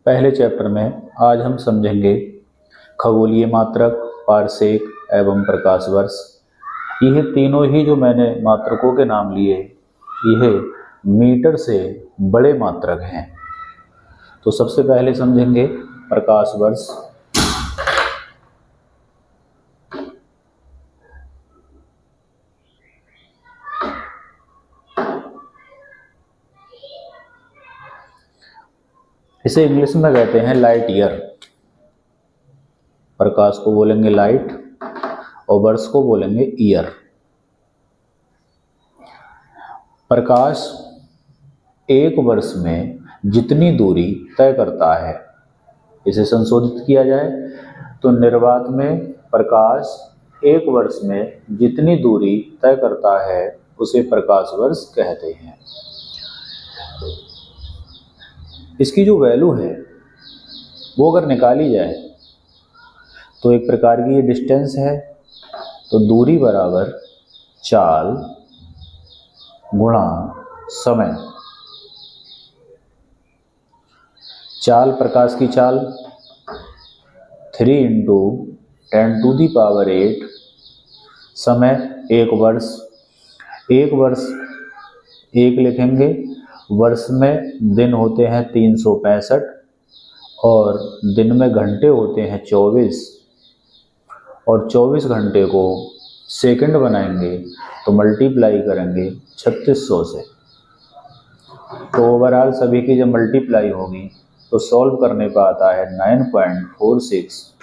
पहले चैप्टर में आज हम समझेंगे खगोलीय मात्रक, पारसेक एवं प्रकाश वर्ष। यह तीनों ही जो मैंने मात्रकों के नाम लिए, यह मीटर से बड़े मात्रक हैं। तो सबसे पहले समझेंगे प्रकाश वर्ष। इसे इंग्लिश में कहते हैं लाइट ईयर। प्रकाश को बोलेंगे लाइट और वर्ष को बोलेंगे ईयर। प्रकाश एक वर्ष में जितनी दूरी तय करता है, इसे संशोधित किया जाए तो निर्वात में प्रकाश एक वर्ष में जितनी दूरी तय करता है उसे प्रकाश वर्ष कहते हैं। इसकी जो वैल्यू है वो अगर निकाली जाए तो एक प्रकार की ये डिस्टेंस है, तो दूरी बराबर चाल गुणा समय। चाल प्रकाश की चाल 3 × 10⁸ समय एक वर्ष। एक वर्ष एक लिखेंगे, वर्ष में दिन होते हैं 365 और दिन में घंटे होते हैं 24 और 24 घंटे को सेकंड बनाएंगे तो मल्टीप्लाई करेंगे 3600 से। तो ओवरऑल सभी की जब मल्टीप्लाई होगी तो सॉल्व करने पर आता है 9.46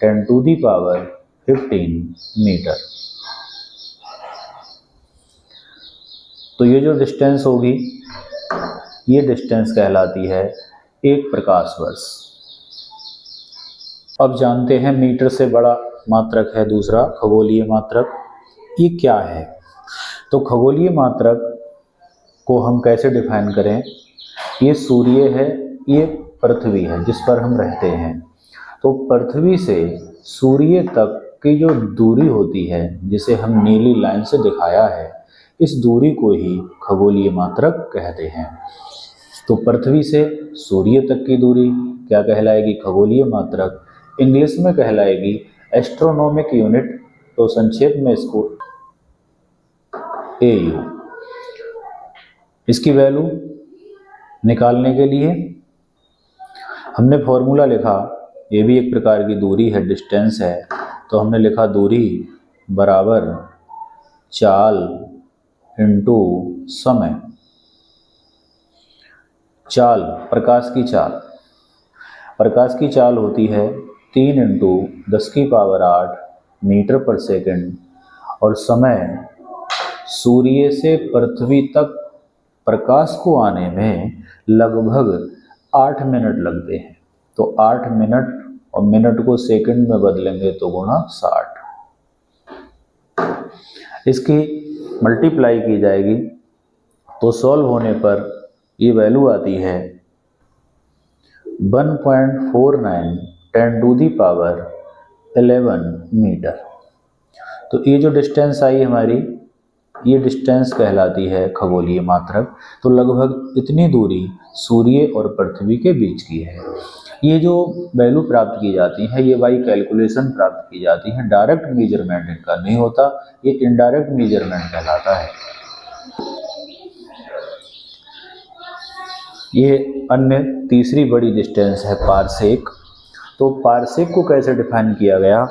10⁻15 मीटर। तो ये जो डिस्टेंस होगी, ये डिस्टेंस कहलाती है एक प्रकाश वर्ष। अब जानते हैं मीटर से बड़ा मात्रक है दूसरा खगोलीय मात्रक। ये क्या है? तो खगोलीय मात्रक को हम कैसे डिफाइन करें? ये सूर्य है, ये पृथ्वी है जिस पर हम रहते हैं। तो पृथ्वी से सूर्य तक की जो दूरी होती है, जिसे हम नीली लाइन से दिखाया है, इस दूरी को ही खगोलीय मात्रक कहते हैं। तो पृथ्वी से सूर्य तक की दूरी क्या कहलाएगी? खगोलीय मात्रक। इंग्लिश में कहलाएगी एस्ट्रोनॉमिक यूनिट, तो संक्षेप में इसको AU। इसकी वैल्यू निकालने के लिए हमने फॉर्मूला लिखा, ये भी एक प्रकार की दूरी है, डिस्टेंस है। तो हमने लिखा दूरी बराबर चाल इंटू समय। चाल प्रकाश की चाल, प्रकाश की चाल होती है 3 × 10⁸ मीटर पर सेकंड और समय सूर्य से पृथ्वी तक प्रकाश को आने में लगभग 8 मिनट लगते हैं। तो 8 मिनट और मिनट को सेकंड में बदलेंगे तो गुणा 60। इसकी मल्टीप्लाई की जाएगी तो सॉल्व होने पर ये वैल्यू आती है 1.49 10⁻11 मीटर। तो ये जो डिस्टेंस आई हमारी, ये डिस्टेंस कहलाती है खगोलीय मात्रक। तो लगभग इतनी दूरी सूर्य और पृथ्वी के बीच की है। ये जो वैल्यू प्राप्त की जाती है, ये बाई कैलकुलेशन प्राप्त की जाती है, डायरेक्ट मेजरमेंट इनका नहीं होता, ये इनडायरेक्ट मेजरमेंट कहलाता है। ये अन्य तीसरी बड़ी डिस्टेंस है पारसेक। तो पारसेक को कैसे डिफाइन किया गया?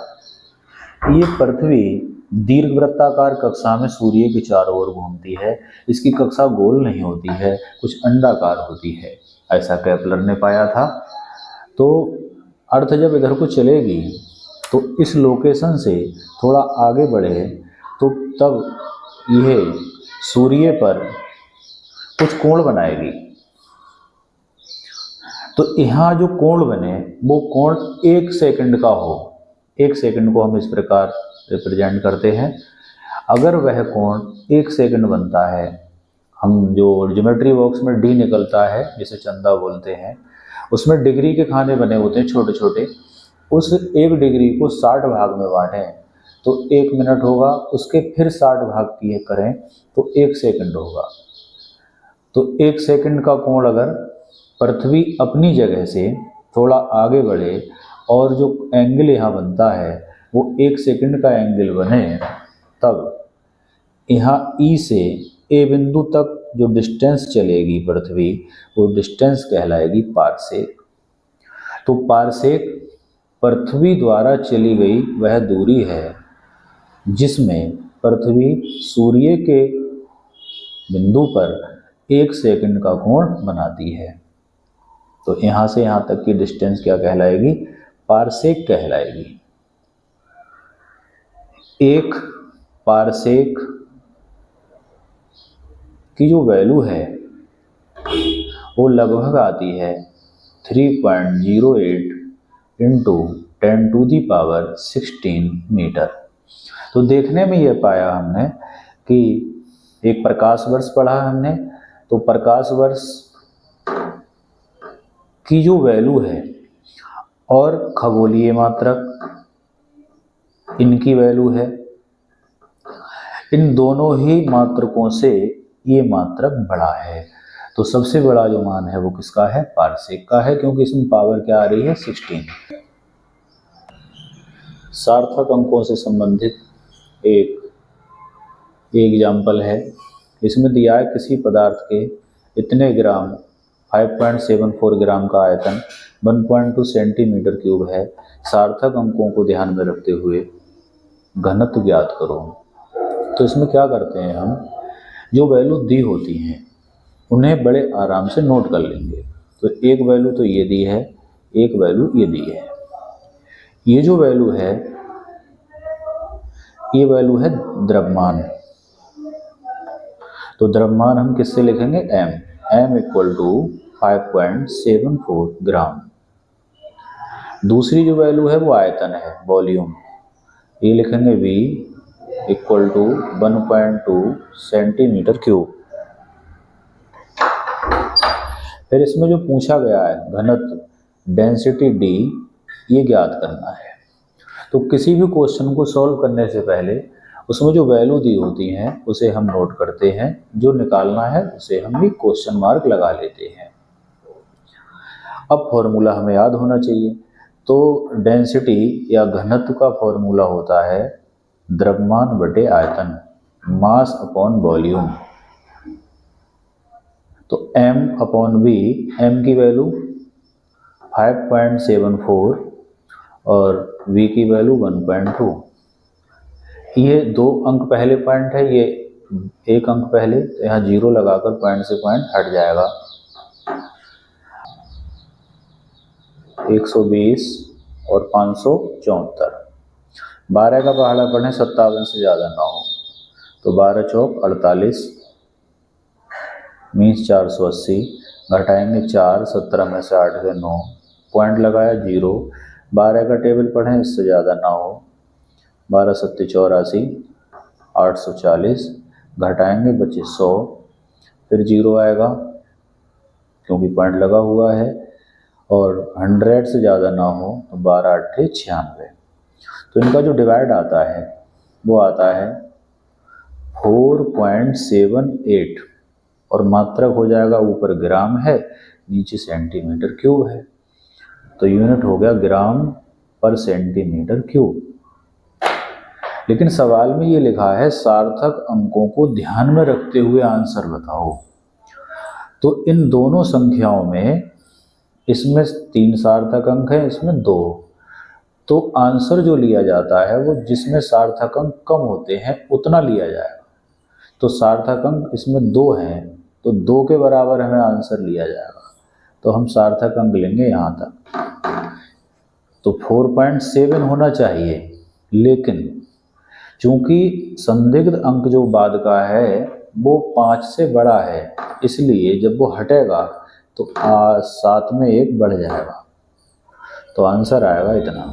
ये पृथ्वी दीर्घवृत्ताकार कक्षा में सूर्य के चारों ओर घूमती है। इसकी कक्षा गोल नहीं होती है, कुछ अंडाकार होती है, ऐसा केपलर ने पाया था। तो अर्थ जब इधर को चलेगी तो इस लोकेशन से थोड़ा आगे बढ़े तो तब यह सूर्य पर कुछ कोण बनाएगी। तो यहाँ जो कोण बने वो कोण 1 सेकंड का हो। 1 सेकंड को हम इस प्रकार रिप्रेजेंट करते हैं। अगर वह कोण 1 सेकंड बनता है, हम जो ज्योमेट्री बॉक्स में D निकलता है जिसे चंदा बोलते हैं, उसमें डिग्री के खाने बने होते हैं छोटे छोटे। उस 1 डिग्री को 60 भाग में बांटें तो 1 मिनट होगा, उसके फिर 60 भाग किए करें तो 1 सेकंड होगा। तो 1 सेकंड का कोण अगर पृथ्वी अपनी जगह से थोड़ा आगे बढ़े और जो एंगल यहाँ बनता है वो 1 सेकंड का एंगल बने, तब यहाँ ई से ए बिंदु तक जो डिस्टेंस चलेगी पृथ्वी, वो डिस्टेंस कहलाएगी पारसेक। तो पारसेक पृथ्वी द्वारा चली गई वह दूरी है जिसमें पृथ्वी सूर्य के बिंदु पर 1 सेकंड का कोण बनाती है। तो यहाँ से यहाँ तक की डिस्टेंस क्या कहलाएगी? पारसेक कहलाएगी। एक पारसेक की जो वैल्यू है वो लगभग आती है 3.08 इंटू 10⁻16 मीटर। तो देखने में ये पाया हमने कि एक प्रकाश वर्ष पढ़ा हमने, तो प्रकाश वर्ष की जो वैल्यू है और खगोलीय मात्रक इनकी वैल्यू है, इन दोनों ही मात्रकों से ये मात्रक बड़ा है। तो सबसे बड़ा जो मान है वो किसका है? पारसेक का है, क्योंकि इसमें पावर क्या आ रही है? 16। सार्थक अंकों से संबंधित एक एग्जाम्पल है। इसमें दिया है किसी पदार्थ के इतने ग्राम 5.74 ग्राम का आयतन 1.2 सेंटीमीटर क्यूब है। सार्थक अंकों को ध्यान में रखते हुए घनत्व ज्ञात करो। तो इसमें क्या करते हैं हम, जो वैल्यू दी होती हैं उन्हें बड़े आराम से नोट कर लेंगे। तो एक वैल्यू तो ये दी है, एक वैल्यू ये दी है। ये जो वैल्यू है ये वैल्यू है द्रव्यमान। तो द्रव्यमान हम किससे लिखेंगे? m इक्वल टू 5.74 ग्राम। दूसरी जो वैल्यू है वो आयतन है, वॉल्यूम। ये लिखेंगे v equal to 1.2 centimetre cube. फिर इसमें जो पूछा गया है घनत्व डेंसिटी d, ये ज्ञात करना है। तो किसी भी क्वेश्चन को सॉल्व करने से पहले उसमें जो वैल्यू दी होती हैं उसे हम नोट करते हैं, जो निकालना है उसे हम भी क्वेश्चन मार्क लगा लेते हैं। अब फॉर्मूला हमें याद होना चाहिए। तो डेंसिटी या घनत्व का फॉर्मूला होता है द्रव्यमान बटे आयतन, मास अपॉन वॉल्यूम। तो m अपॉन v, m की वैल्यू 5.74 और v की वैल्यू 1.2। ये 2 अंक पहले पॉइंट है, ये 1 अंक पहले, तो यहाँ 0 लगाकर पॉइंट से पॉइंट हट जाएगा। 120 और 574। 12 का पहाड़ा पढ़ें 57 से ज़्यादा ना हो, तो 12 चौक 48 मीन्स 480, घटाएंगे 4, 17 में से 8 गए 9, पॉइंट लगाया 0। 12 का टेबल पढ़ें इससे ज़्यादा ना हो, 12 सत्ते 84, 840, घटाएंगे बचे 100, फिर 0 आएगा क्योंकि पॉइंट लगा हुआ है, और 100 से ज़्यादा ना हो तो 12 8 96। तो इनका जो डिवाइड आता है वो आता है 4.78 और मात्रक हो जाएगा, ऊपर ग्राम है नीचे सेंटीमीटर क्यूब है, तो यूनिट हो गया ग्राम पर सेंटीमीटर क्यूब। लेकिन सवाल में ये लिखा है सार्थक अंकों को ध्यान में रखते हुए आंसर बताओ। तो इन दोनों संख्याओं में, इसमें 3 सार्थक अंक हैं, इसमें 2, तो आंसर जो लिया जाता है वो जिसमें सार्थक अंक कम होते हैं उतना लिया जाएगा। तो सार्थक अंक इसमें 2 हैं, तो 2 के बराबर हमें आंसर लिया जाएगा, तो हम सार्थक अंक लेंगे यहाँ तक। तो 4.7 होना चाहिए, लेकिन चूंकि संदिग्ध अंक जो बाद का है वो 5 से बड़ा है, इसलिए जब वो हटेगा तो 7 में 1 बढ़ जाएगा, तो आंसर आएगा इतना।